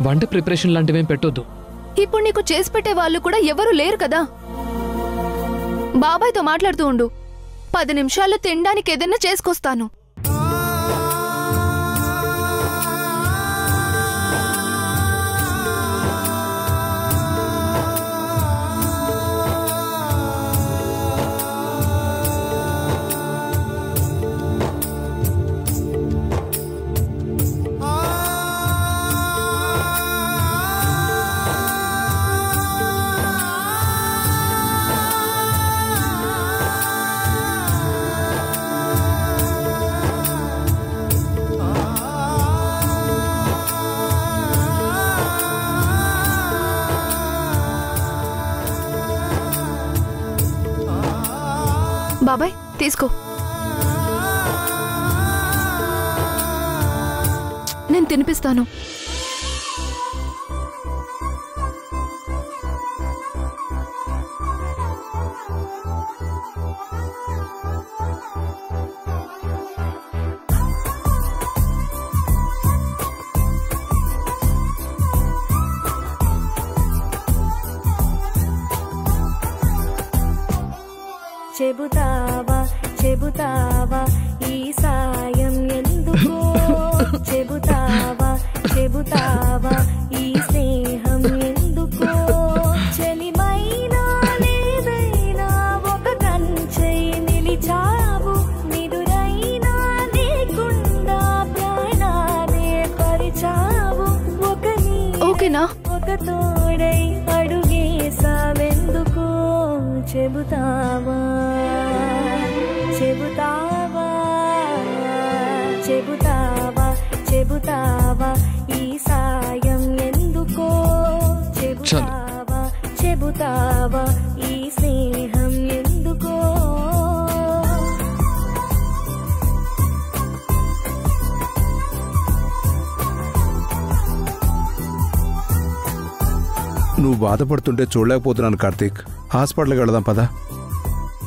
వంట ప్రిపరేషన్ లాంటివేం పెట్టొద్దు. ఇప్పుడు నీకు చేసి పెట్టే వాళ్ళు కూడా ఎవరూ లేరు కదా. బాబాయ్తో మాట్లాడుతూ ఉండు. 10 నిమిషాల్లో తినడానికి ఏదైనా చేసుకొస్తాను. బాబాయ్ తీసుకో. నేను తినిపిస్తాను. చెబుతావా చెబుతావా ఈ సాయం ఎందుకో, చెబుతావా చెబుతావా ఈ స్నేహం ఎందుకో, చెలిమైనా లేదైనా ఒక కంచై నిలిచావు, నిదురైనా లేకుండా ప్రాణాలే పరిచావు, ఒక ఓకేనా ఒక తోడై అడుగేసావెందుకో, చెబుతావా చెబుతావా చెబుతావా చెబుతావా ఈ సాయం ఎందుకో, చెబుతావా చెబుతావా ఈ స్నేహం ఎందుకో. నువ్వు బాధపడుతుంటే చూడలేకపోతున్నాను కార్తీక్. హాస్పిటల్కి వెళదాం పదా.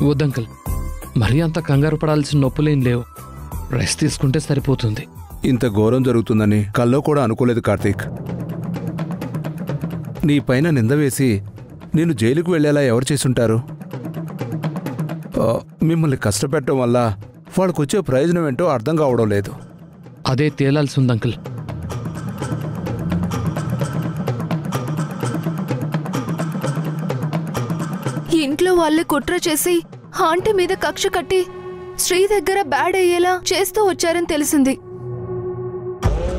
వద్దంకల్, మరీ అంత కంగారు పడాల్సిన నొప్పులేం లేవు. రెస్ట్ తీసుకుంటే సరిపోతుంది. ఇంత ఘోరం జరుగుతుందని కల్లో కూడా అనుకోలేదు కార్తీక్. నీ పైన నింద వేసి నేను జైలుకు వెళ్ళేలా ఎవరు చేసుంటారు? మిమ్మల్ని కష్టపెట్టడం వల్ల వాళ్ళకొచ్చే ప్రయోజనం ఏంటో అర్థం కావడం లేదు. అదే తేలాల్సి ఉంది అంకుల్. ఇంట్లో వాళ్ళే కుట్ర చేసి ఆంటీ మీద కక్ష కట్టి శ్రీ దగ్గర బ్యాడ్ అయ్యేలా చేస్తూ వచ్చారని తెలిసింది.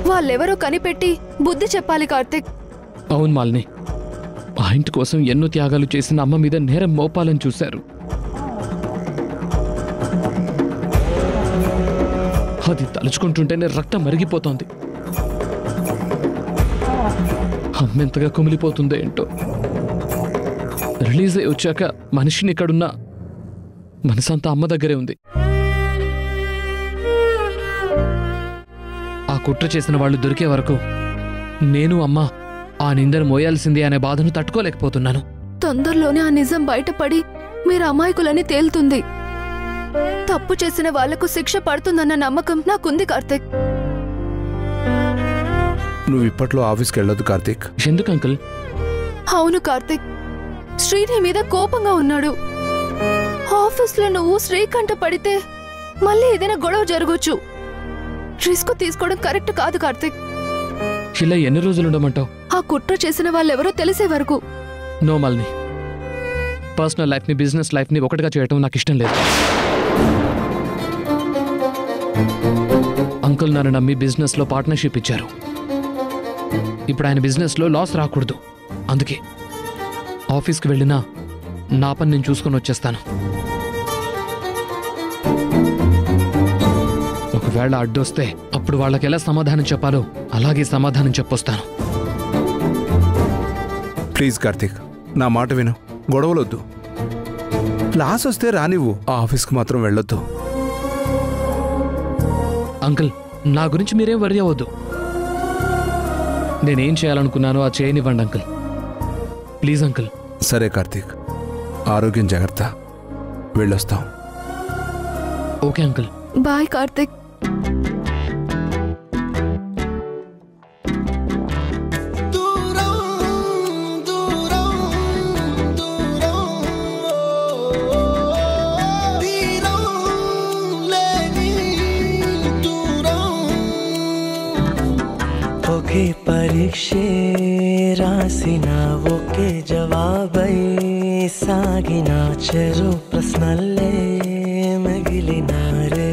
వాళ్ళెవరో కనిపెట్టి బుద్ధి చెప్పాలి కార్తిక్. అవును మాలిని, ఆ ఇంటి కోసం ఎన్నో త్యాగాలు చేసిన అమ్మ మీద నేరం మోపాలని చూశారు. అది తలుచుకుంటుంటేనే రక్తం మరిగిపోతోంది. అమ్మెంతగా కుమిలిపోతుందో ఏంటో. రిలీజ్ అయి వచ్చాక మనిషిని ఇక్కడున్న మనసంతా అమ్మ దగ్గరే ఉంది. ఆ కుట్ర చేసిన వాళ్ళు దొరికే వరకు నేను అమ్మ ఆ నిందను మోయాల్సిందే అనే బాధను తట్టుకోలేకపోతున్నాను. తొందరలోనే ఆ నిజం బయటపడి మీరు అమాయకులని తేలుతుంది. తప్పు చేసిన వాళ్లకు శిక్ష పడుతుందన్న నమ్మకం నాకుంది కార్తిక్. నువ్వు ఇప్పట్లో ఆఫీస్కి వెళ్ళొద్దు కార్తీక్. ఎందుకు అంకుల్? అవును కార్తిక్, శ్రీని మీద కోపంగా ఉన్నాడు. ఆఫీస్లో నువ్వు శ్రీకంఠ పడితే మళ్ళీ ఏదైనా గొడవ జరగొచ్చు. రిస్క్ తీసుకోవడం కరెక్ట్ కాదు కార్తిక్. ఇలా ఎన్ని రోజులు ఉండమంటావు? ఆ కుట్ర చేసిన వాళ్ళెవరో తెలిసే వరకు. నో మాలిని, పర్సనల్ లైఫ్ని బిజినెస్ లైఫ్ని ఒకటిగా చేయటం నాకు ఇష్టం లేదు. అంకుల్ నన్ను నమ్మి బిజినెస్లో పార్ట్నర్షిప్ ఇచ్చారు. ఇప్పుడు ఆయన బిజినెస్లో లాస్ రాకూడదు. అందుకే ఆఫీస్కి వెళ్ళినా నా పని నేను చూసుకొని వచ్చేస్తాను. ఒకవేళ అడ్డొస్తే అప్పుడు వాళ్ళకి ఎలా సమాధానం చెప్పాలో అలాగే సమాధానం చెప్పొస్తాను. ప్లీజ్ కార్తీక్, నా మాట విను. గొడవలొద్దు. లాస్ వస్తే రానివ్వు. ఆ ఆఫీస్కి మాత్రం వెళ్ళొద్దు. అంకుల్, నా గురించి మీరేం వర్రీ అవ్వద్దు. నేనేం చేయాలనుకున్నానో ఆ చేయనివ్వండి అంకుల్. Please uncle. సరే కార్తీక్, ఆరోగ్యం జాగ్రత్త. వెళ్ళొస్తాం. Okay uncle. బాయ్ కార్తిక్. పరీక్షే రాసిన ఒకే జవాబై సాగిన చెరు ప్రశ్నలే మిగిలినారే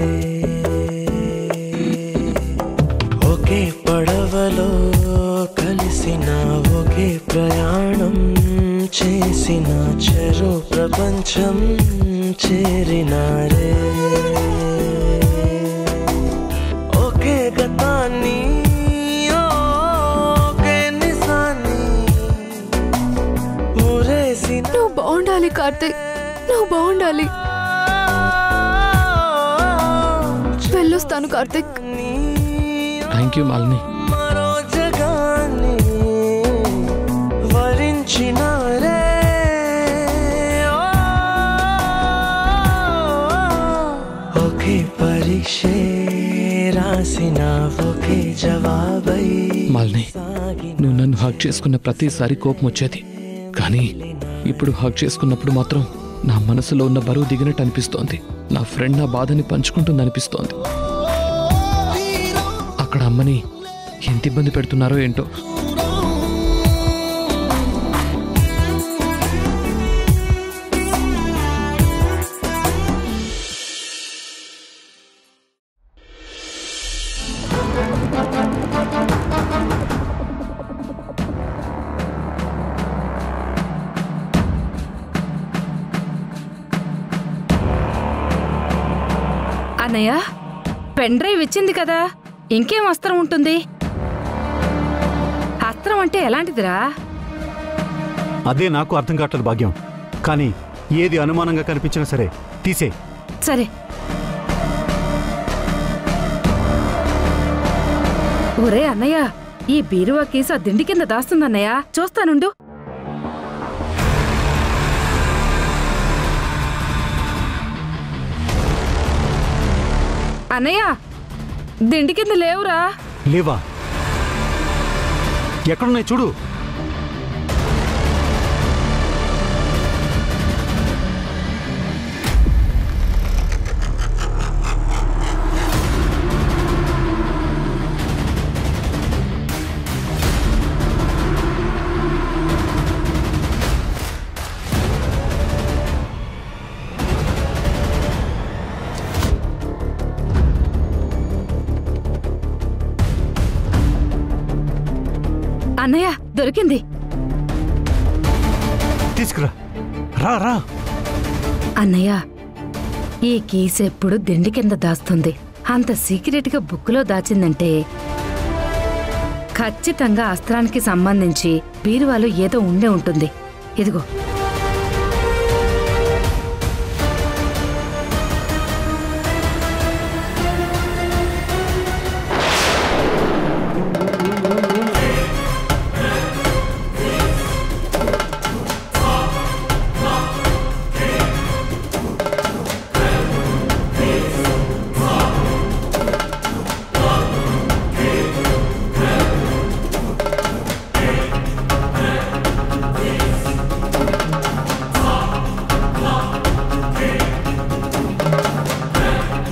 ఒకే పడవలో కలిసిన ఒకే ప్రయాణం చేసిన చెరు ప్రపంచం చేరినారే ఒకే గతాన్ని ఒకే నిజాన్ని ఊరేసిన నువ్వు బాగుండాలి కార్తీక్, నువ్వు బాగుండాలి. వెళ్ళొస్తాను కార్తీక్. Thank you Malini. మరో జగాన్ని వరించినారే ఒకే పరీక్షే రాసిన ఒకే జవాబై మాలిని, నువ్వు నన్ను హగ్ చేసుకున్న ప్రతిసారి కోపం వచ్చేది, కానీ ఇప్పుడు హగ్ చేసుకున్నప్పుడు మాత్రం నా మనసులో ఉన్న బరువు దిగినట్టు అనిపిస్తోంది. నా ఫ్రెండ్ నా బాధని పంచుకుంటుంది అనిపిస్తోంది. అక్కడ అమ్మని ఎంత ఇబ్బంది పెడుతున్నారో ఏంటో. అన్నయ్య, పెన్ డ్రైవ్ ఇచ్చింది కదా, ఇంకేం అస్త్రం ఉంటుంది? అస్త్రం అంటే ఎలాంటిదిరా? అదే నాకు అర్థం కావట్లేదు భాగ్యం. కానీ ఏది అనుమానంగా కనిపించినా సరే తీసే. సరే. ఒరే అన్నయ్య, ఈ బీరువా కేసు ఆ దిండి కింద దాస్తుందన్నయ్య, చూస్తానుండు. అన్నయ్య, దిండి కింద లేవురా. లేవా? ఎక్కడున్నాయి చూడు. అన్నయ్య, దొరికింది. తీసుకురా. రా రా. అన్నయ్య, ఈ కేసు ఎప్పుడు దిండి కింద దాస్తుంది. అంత సీక్రెట్ గా బుక్కులో దాచిందంటే ఖచ్చితంగా అస్త్రానికి సంబంధించి బీరువాలో ఏదో ఉండే ఉంటుంది. ఇదిగో